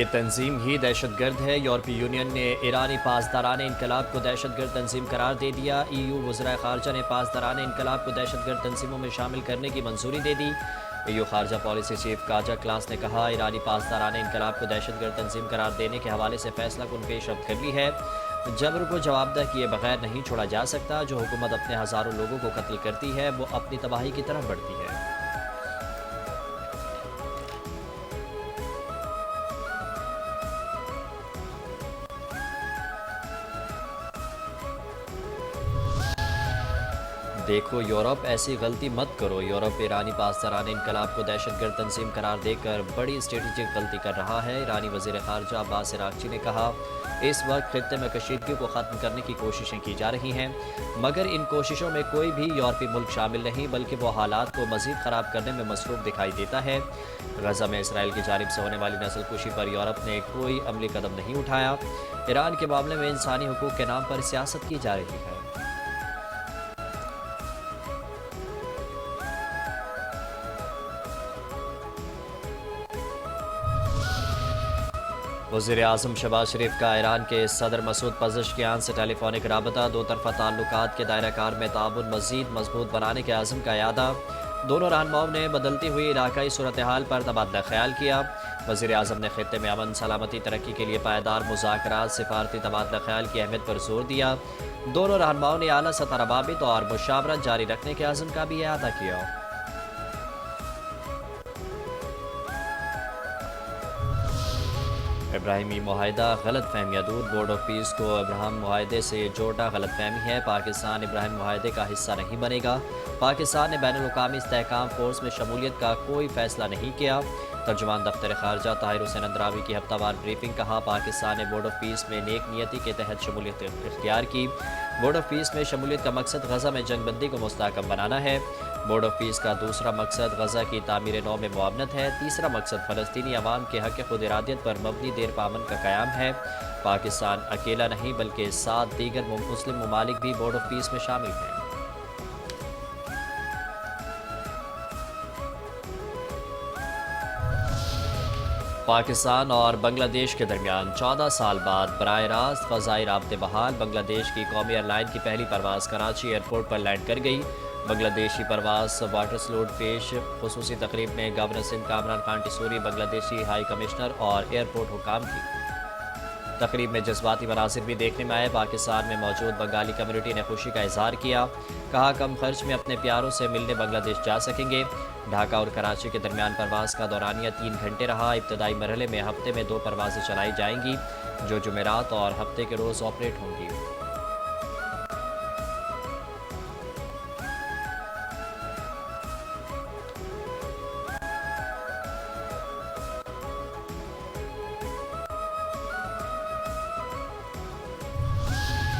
یہ تنظیم ہی دہشت گرد ہے۔ یورپی یونین نے ایرانی پاسداران انقلاب کو دہشت گرد تنظیم قرار دے دیا۔ ای یو وزرائے خارجہ نے پاسداران انقلاب کو دہشت گرد تنظیموں میں شامل کرنے کی منظوری دے دی۔ ای یو خارجہ پالیسی چیف کاجا کلاس نے کہا، ایرانی پاسداران انقلاب کو دہشت گرد تنظیم قرار دینے کے حوالے سے فیصلہ کن پیش رفت کر لی ہے۔ جبر کو جواب دہ کیے بغیر نہیں چھوڑا جا سکتا۔ جو حکومت اپنے ہزاروں لوگوں کو قتل کرتی ہے وہ اپنی تباہی کی طرف بڑھتی ہے۔ دیکھو یورپ، ایسی غلطی مت کرو۔ یورپ ایرانی پاسداران انقلاب کو دہشت گرد تنظیم قرار دے کر بڑی اسٹریٹجک غلطی کر رہا ہے۔ ایرانی وزیر خارجہ عباس عراقچی نے کہا، اس وقت خطے میں کشیدگی کو ختم کرنے کی کوششیں کی جا رہی ہیں، مگر ان کوششوں میں کوئی بھی یورپی ملک شامل نہیں، بلکہ وہ حالات کو مزید خراب کرنے میں مصروف دکھائی دیتا ہے۔ غزہ میں اسرائیل کی جانب سے ہونے والی نسل کشی پر یورپ نے کوئی عملی قدم نہیں اٹھایا۔ ایران کے معاملے میں انسانی حقوق کے نام پر سیاست کی جا رہی ہے۔ وزیر اعظم شہباز شریف کا ایران کے صدر مسعود پزشکیان سے ٹیلی فونک رابطہ، دو طرفہ تعلقات کے دائرہ کار میں تعاون مزید مضبوط بنانے کے عزم کا اعادہ۔ دونوں رہنماؤں نے بدلتی ہوئی علاقائی صورتحال پر تبادلہ خیال کیا۔ وزیر اعظم نے خطے میں امن، سلامتی، ترقی کے لیے پائیدار مذاکرات، سفارتی تبادلہ خیال کی اہمیت پر زور دیا۔ دونوں رہنماؤں نے اعلیٰ سطح روابط اور مشاورت جاری رکھنے کے عزم کا بھی اعادہ کیا۔ ابراہیمی معاہدہ غلط فہمیاں دور۔ بورڈ آف پیس کو ابراہیم معاہدے سے جوڑنا غلط فہمی ہے۔ پاکستان ابراہیم معاہدے کا حصہ نہیں بنے گا۔ پاکستان نے بین الاقوامی استحکام فورس میں شمولیت کا کوئی فیصلہ نہیں کیا۔ ترجمان دفتر خارجہ طاہر حسین اندراوی کی ہفتہ وار بریفنگ، کہا، پاکستان نے بورڈ آف پیس میں نیک نیتی کے تحت شمولیت اختیار کی۔ بورڈ آف پیس میں شمولیت کا مقصد غزہ میں جنگ بندی کو مستحکم بنانا ہے۔ بورڈ آف پیس کا دوسرا مقصد غزہ کی تعمیر نو میں معاونت ہے۔ تیسرا مقصد فلسطینی عوام کے حق خود ارادیت پر مبنی دیر پامن کا قیام ہے۔ پاکستان اکیلا نہیں بلکہ 7 دیگر مسلم ممالک بھی بورڈ آف پیس میں شامل ہیں۔ پاکستان اور بنگلہ دیش کے درمیان 14 سال بعد براہ راست فضائی رابطے بحال۔ بنگلہ دیش کی قومی ایئر لائن کی پہلی پرواز کراچی ایئرپورٹ پر لینڈ کر گئی۔ بنگلہ دیشی پرواز واٹر سلوٹ پیش خصوصی تقریب میں گورنر سندھ کامران خان ٹیسوری، بنگلہ دیشی ہائی کمشنر اور ایئرپورٹ حکام کی تقریب میں جذباتی مناظر بھی دیکھنے میں آئے۔ پاکستان میں موجود بنگالی کمیونٹی نے خوشی کا اظہار کیا، کہا، کم خرچ میں اپنے پیاروں سے ملنے بنگلہ دیش جا سکیں گے۔ ڈھاکہ اور کراچی کے درمیان پرواز کا دورانیہ 3 گھنٹے رہا۔ ابتدائی مرحلے میں ہفتے میں 2 پروازیں چلائی جائیں گی، جو جمعرات اور ہفتے کے روز آپریٹ ہوں گی۔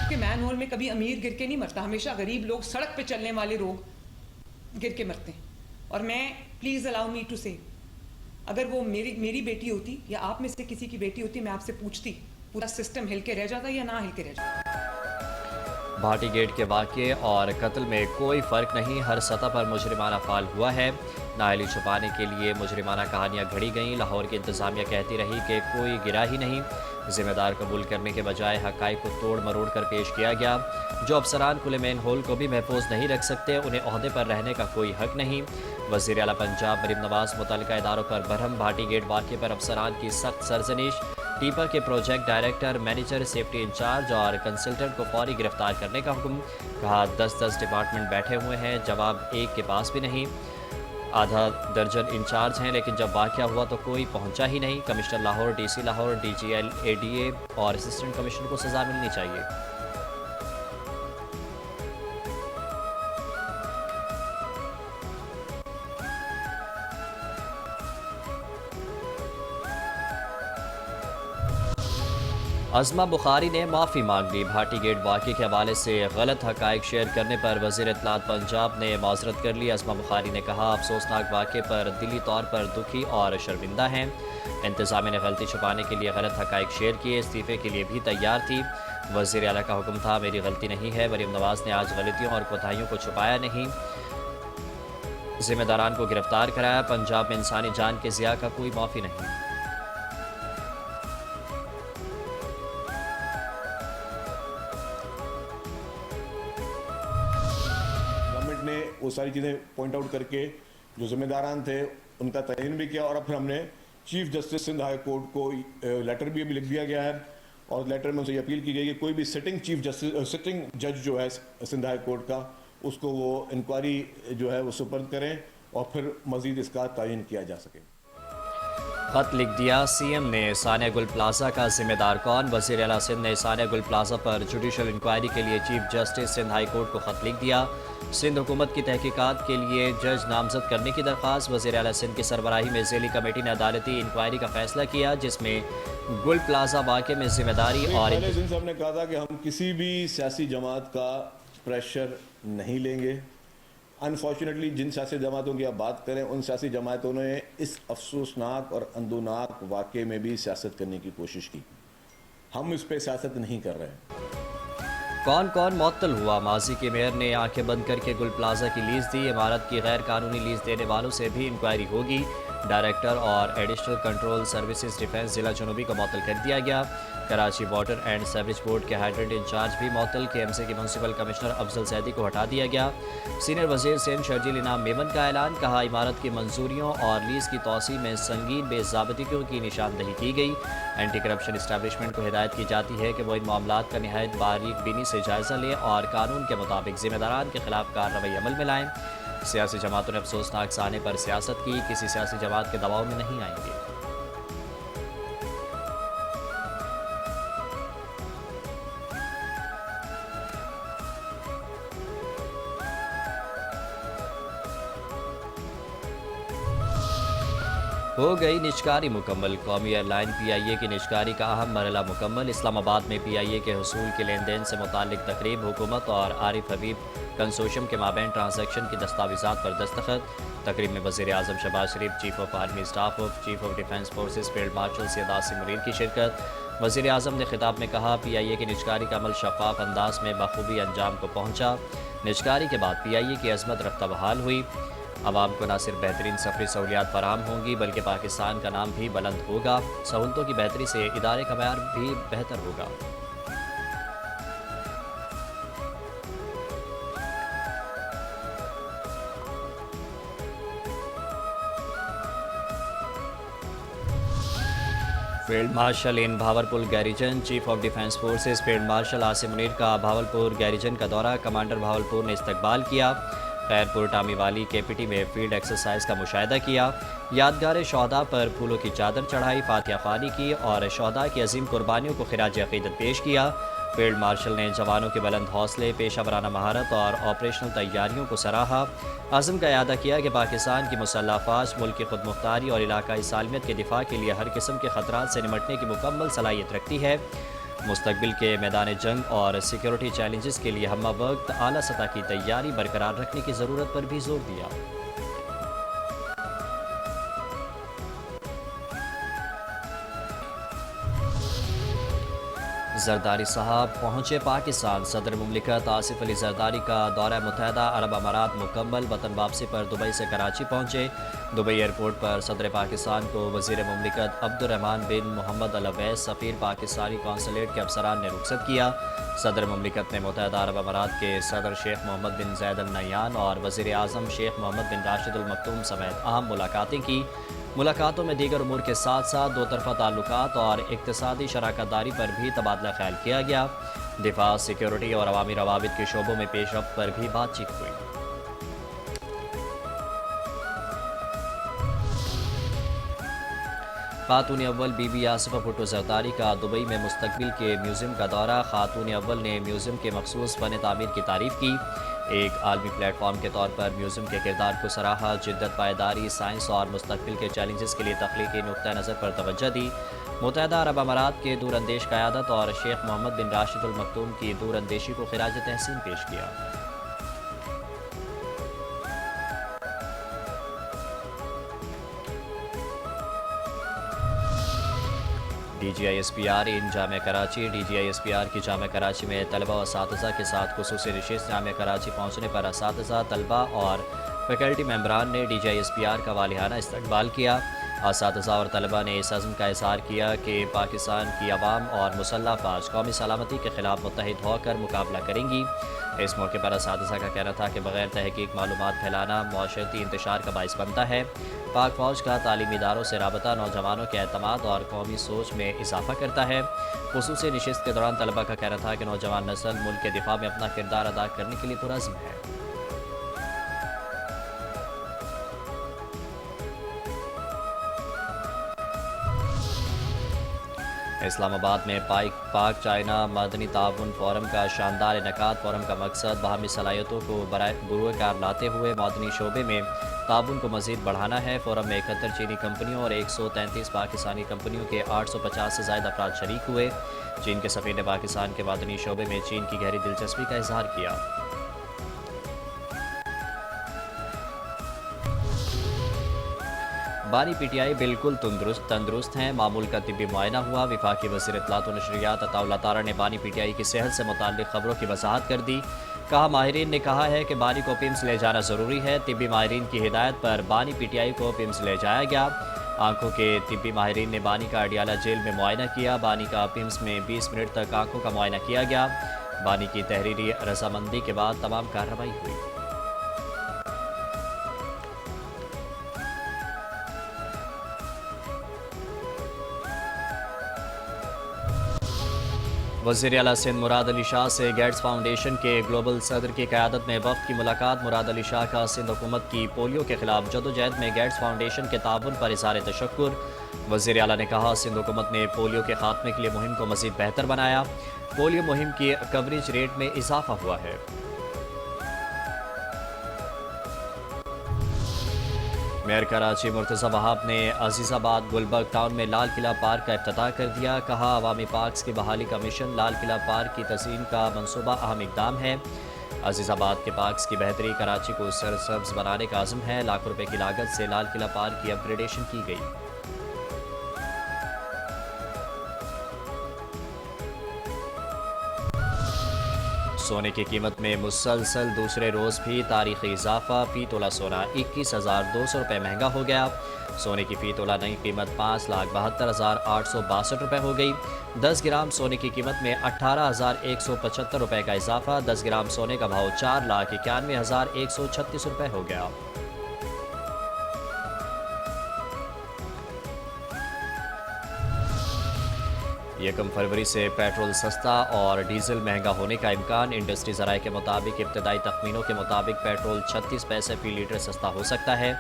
کہ مین ہول میں کبھی امیر گر کے نہیں مرتا، ہمیشہ غریب لوگ، سڑک پہ چلنے والے لوگ گر کے مرتے ہیں۔ اور میں پلیز الاؤ می ٹو سے، اگر وہ میری بیٹی ہوتی یا آپ میں سے کسی کی بیٹی ہوتی، میں آپ سے پوچھتی پورا سسٹم ہل کے رہ جاتا یا نہ ہل کے رہ جاتا۔ بھاٹی گیٹ کے واقعے اور قتل میں کوئی فرق نہیں، ہر سطح پر مجرمانہ فعال ہوا ہے۔ نااہلی چھپانے کے لیے مجرمانہ کہانیاں گھڑی گئیں۔ لاہور کی انتظامیہ کہتی رہی کہ کوئی گرا ہی نہیں۔ ذمہ دار قبول کرنے کے بجائے حقائق کو توڑ مروڑ کر پیش کیا گیا۔ جو افسران کھلے مین ہول کو بھی محفوظ نہیں رکھ سکتے، انہیں عہدے پر رہنے کا کوئی حق نہیں۔ وزیر اعلیٰ پنجاب مریم نواز متعلقہ اداروں پر برہم۔ بھاٹی گیٹ واقعے پر افسران کی سخت سرزنش۔ ٹیپا کے project director, manager, safety in charge اور کنسلٹنٹ کو فوری گرفتار کرنے کا حکم، کہا، 10 ڈپارٹمنٹ بیٹھے ہوئے ہیں، جواب ایک کے پاس بھی نہیں۔ آدھا درجن انچارج ہیں لیکن جب واقعہ ہوا تو کوئی پہنچا ہی نہیں۔ Commissioner Lahore, D C Lahore, D G L D A اے اور اسسٹنٹ کمشنر کو سزا ملنی چاہیے۔ عظمہ بخاری نے معافی مانگ لی۔ بھاٹی گیٹ واقعے کے حوالے سے غلط حقائق شیئر کرنے پر وزیر اطلاعات پنجاب نے معذرت کر لی۔ عظمہ بخاری نے کہا، افسوسناک واقعے پر دلی طور پر دکھی اور شرمندہ ہیں۔ انتظامیہ نے غلطی چھپانے کے لیے غلط حقائق شیئر کیے، استعفے کے لیے بھی تیار تھی۔ وزیر اعلیٰ کا حکم تھا، میری غلطی نہیں ہے۔ مریم نواز نے آج غلطیوں اور کوتاہیوں کو چھپایا نہیں، ذمہ داران کو گرفتار کرایا۔ پنجاب میں انسانی جان کے ضیاع کا کوئی معافی نہیں۔ چیزیں پوائنٹ آؤٹ کر کے جو ذمہ داران تھے ان کا تعین بھی کیا, اور اب پھر ہم نے chief justice Sindh high court کو لیٹر بھی ابھی لکھ دیا گیا ہے, اور لیٹر میں ان سے یہ اپیل کی گئی کہ کوئی بھی سٹنگ جج جو ہے سندھ ہائی کورٹ کا, اس کو وہ انکوائری جو ہے وہ سپرد کریں اور پھر مزید اس کا تعین کیا جا سکے. خط لکھ دیا سی ایم نے ثانیہ گل پلازا کا ذمہ دار کون. وزیر اعلیٰ سندھ نے ثانیہ گل پلازا پر جوڈیشل انکوائری کے لیے chief justice Sindh high court کو خط لکھ دیا. سندھ حکومت کی تحقیقات کے لیے جج نامزد کرنے کی درخواست. وزیر اعلیٰ سندھ کی سربراہی میں ذیلی کمیٹی نے عدالتی انکوائری کا فیصلہ کیا, جس میں گل پلازا واقعے میں ذمہ داری اور سندھ صاحب نے کہا تھا کہ ہم کسی بھی سیاسی جماعت کا پریشر نہیں لیں گے. انفارچونیٹلی جن سیاسی جماعتوں کی آپ بات کریں, ان سیاسی جماعتوں نے اس افسوسناک اور اندوناک واقعے میں بھی سیاست کرنے کی کوشش کی. ہم اس پہ سیاست نہیں کر رہے ہیں. کون کون معطل ہوا. ماضی کے میئر نے آنکھیں بند کر کے گل پلازا کی لیز دی. عمارت کی غیر قانونی لیز دینے والوں سے بھی انکوائری ہوگی. ڈائریکٹر اور ایڈیشنل کنٹرول سروسز ڈیفنس ضلع جنوبی کو معطل کر دیا گیا. Karachi water and sewerage board کے ہائیڈرنٹ انچارج بھی معطل. کے ایم سی کی میونسپل کمشنر افضل زیدی کو ہٹا دیا گیا. سینئر وزیر سندھ شرجیل انعام میمن کا اعلان. کہا عمارت کی منظوریوں اور لیز کی توسیع میں سنگین بے ضابطگیوں کی نشاندہی کی گئی. اینٹی کرپشن اسٹیبلشمنٹ کو ہدایت کی جاتی ہے کہ وہ ان معاملات کا نہایت باریک بینی سے جائزہ لیں اور قانون کے مطابق ذمہ داران کے خلاف کارروائی عمل میں لائیں. سیاسی جماعتوں نے افسوسناک سانے پر سیاست کی. کسی سیاسی جماعت کے دباؤ میں نہیں آئیں گے. ہو گئی نجکاری مکمل. قومی ایئر لائن پی آئی اے کی نجکاری کا اہم مرحلہ مکمل. اسلام آباد میں پی آئی اے کے حصول کے لین دین سے متعلق تقریب. حکومت اور عارف حبیب کنسورشیم کے مابین ٹرانزیکشن کی دستاویزات پر دستخط. تقریب میں وزیر اعظم Shehbaz Sharif, chief of army staff, chief of defence forces field marshal Syed Asim Munir کی شرکت. وزیر اعظم نے خطاب میں کہا پی آئی اے کی نجکاری کا عمل شفاف انداز میں بخوبی انجام کو پہنچا. نجکاری کے بعد پی آئی اے کی عظمت رفتہ بحال ہوئی. عوام کو نہ صرف بہترین سفری سہولیات فراہم ہوں گی بلکہ پاکستان کا نام بھی بلند ہوگا. سہولتوں کی بہتری سے ادارے کا معیار بھی بہتر ہوگا. Field marshal in Bahawalpur garrison. Chief of defence forces field marshal Asim Munir کا بھاولپور گیریجن کا دورہ. کمانڈر بھاولپور نے استقبال کیا. خیرپور ٹامی والی کے پی ٹی میں فیلڈ ایکسرسائز کا مشاہدہ کیا. یادگار شہداء پر پھولوں کی چادر چڑھائی, فاتحہ خوانی کی اور شہداء کی عظیم قربانیوں کو خراج عقیدت پیش کیا. فیلڈ مارشل نے جوانوں کے بلند حوصلے, پیشہ ورانہ مہارت اور آپریشنل تیاریوں کو سراہا. عزم کا اعادہ کیا کہ پاکستان کی مسلح افواج ملک کی خود مختاری اور علاقائی سالمیت کے دفاع کے لیے ہر قسم کے خطرات سے نمٹنے کی مکمل صلاحیت رکھتی ہے. مستقبل کے میدان جنگ اور سیکیورٹی چیلنجز کے لیے ہمہ وقت اعلیٰ سطح کی تیاری برقرار رکھنے کی ضرورت پر بھی زور دیا. زرداری صاحب پہنچے پاکستان. صدر مملکت آصف علی زرداری کا دورہ متحدہ عرب امارات مکمل. وطن واپسی پر دبئی سے کراچی پہنچے. دبئی ایئرپورٹ پر صدر پاکستان کو وزیر مملکت عبد الرحمن بن محمد الویس, سفیر پاکستانی قونصلیٹ کے افسران نے رخصت کیا. صدر مملکت نے متحدہ عرب امارات کے صدر شیخ محمد بن زید ال نہیان اور وزیر اعظم شیخ محمد بن راشد المکتوم سمیت اہم ملاقاتیں کی. ملاقاتوں میں دیگر امور کے ساتھ ساتھ دو طرفہ تعلقات اور اقتصادی شراکت داری پر بھی تبادلہ خیال کیا گیا. دفاع, سیکیورٹی اور عوامی روابط کے شعبوں میں پیش رفت پر بھی بات چیت ہوئی. خاتون اول بی بی آصفہ بھٹو زرداری کا دبئی میں مستقبل کے میوزیم کا دورہ. خاتون اول نے میوزیم کے مخصوص فن تعمیر کی تعریف کی. ایک عالمی پلیٹ فارم کے طور پر میوزیم کے کردار کو سراہا. جدت, پائیداری, سائنس اور مستقبل کے چیلنجز کے لیے تخلیقی نقطہ نظر پر توجہ دی. متحدہ عرب امارات کے دور اندیش قیادت اور شیخ محمد بن راشد المکتوم کی دور اندیشی کو خراج تحسین پیش کیا. D G I S P R in Jamia Karachi. D G I S P R کی جامعہ کراچی میں طلبہ و اساتذہ کے ساتھ خصوصی نشست. جامعہ کراچی پہنچنے پر اساتذہ, طلبہ اور فیکلٹی ممبران نے D G I S P R کا والہانہ استقبال کیا. اساتذہ اور طلبہ نے اس عزم کا اظہار کیا کہ پاکستان کی عوام اور مسلح افواج قومی سلامتی کے خلاف متحد ہو کر مقابلہ کریں گی۔ اس موقع پر اساتذہ کا کہنا تھا کہ بغیر تحقیق معلومات پھیلانا معاشرتی انتشار کا باعث بنتا ہے۔ پاک فوج کا تعلیمی اداروں سے رابطہ نوجوانوں کے اعتماد اور قومی سوچ میں اضافہ کرتا ہے۔ خصوصی نشست کے دوران طلبہ کا کہنا تھا کہ نوجوان نسل ملک کے دفاع میں اپنا کردار ادا کرنے کے لیے پرعزم ہے۔ اسلام آباد میں پاک چائنا مدنی تعاون فورم کا شاندار انعقاد۔ فورم کا مقصد باہمی صلاحیتوں کو بروئے کار لاتے ہوئے مدنی شعبے میں تعاون کو مزید بڑھانا ہے۔ فورم میں 71 چینی کمپنیوں اور 133 پاکستانی کمپنیوں کے 850 سے زائد افراد شریک ہوئے۔ چین کے سفیر نے پاکستان کے مدنی شعبے میں چین کی گہری دلچسپی کا اظہار کیا۔ بانی پی ٹی آئی بالکل تندرست ہیں، معمول کا طبی معائنہ ہوا۔ وفاقی وزیر اطلاعات و نشریات عطا اللہ تارا نے بانی پی ٹی آئی کی صحت سے متعلق خبروں کی وضاحت کر دی۔ کہا ماہرین نے کہا ہے کہ بانی کو پمس لے جانا ضروری ہے۔ طبی ماہرین کی ہدایت پر بانی پی ٹی آئی کو پمس لے جایا گیا۔ آنکھوں کے طبی ماہرین نے بانی کا اڈیالہ جیل میں معائنہ کیا۔ بانی کا پمس میں 20 منٹ تک آنکھوں کا معائنہ کیا گیا۔ بانی کی تحریری رضامندی کے بعد تمام کارروائی ہوئی۔ وزیر اعلیٰ سندھ مراد علی شاہ سے گیٹس فاؤنڈیشن کے گلوبل صدر کی قیادت میں وفد کی ملاقات۔ مراد علی شاہ کا سندھ حکومت کی پولیو کے خلاف جدوجہد میں گیٹس فاؤنڈیشن کے تعاون پر اظہار تشکر۔ وزیر اعلیٰ نے کہا سندھ حکومت نے پولیو کے خاتمے کے لیے مہم کو مزید بہتر بنایا۔ پولیو مہم کی کوریج ریٹ میں اضافہ ہوا ہے۔ میئر کراچی مرتضی وہاب نے عزیز آباد گلبرگ ٹاؤن میں لال قلعہ پارک کا افتتاح کر دیا۔ کہا عوامی پارکس کی بحالی کا مشن لال قلعہ پارک کی تزئین کا منصوبہ اہم اقدام ہے۔ عزیز آباد کے پارکس کی بہتری کراچی کو سرسبز بنانے کا عزم ہے۔ لاکھوں روپے کی لاگت سے لال قلعہ پارک کی اپ گریڈیشن کی گئی۔ سونے کی قیمت میں مسلسل دوسرے روز بھی تاریخی اضافہ۔ فی تولہ سونا 21,200 روپے مہنگا ہو گیا۔ سونے کی فی تولہ نئی قیمت 5,72,862 روپے ہو گئی۔ 10 گرام سونے کی قیمت میں 18,175 روپے کا اضافہ۔ 10 گرام سونے کا بھاؤ 4,91,136 روپے ہو گیا۔ یکم فروری سے پیٹرول سستا اور ڈیزل مہنگا ہونے کا امکان۔ انڈسٹری ذرائع کے مطابق ابتدائی تخمینوں کے مطابق پیٹرول 36 پیسے فی لیٹر سستا ہو سکتا ہے۔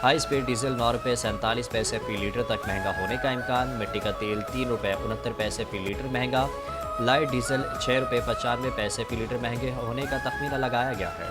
ہائی سپیڈ ڈیزل 9 روپے 47 پیسے فی لیٹر تک مہنگا ہونے کا امکان۔ مٹی کا تیل 3 روپے 69 پیسے فی لیٹر مہنگا۔ لائٹ ڈیزل 6 روپے 95 پیسے فی لیٹر مہنگے ہونے کا تخمینہ لگایا گیا ہے۔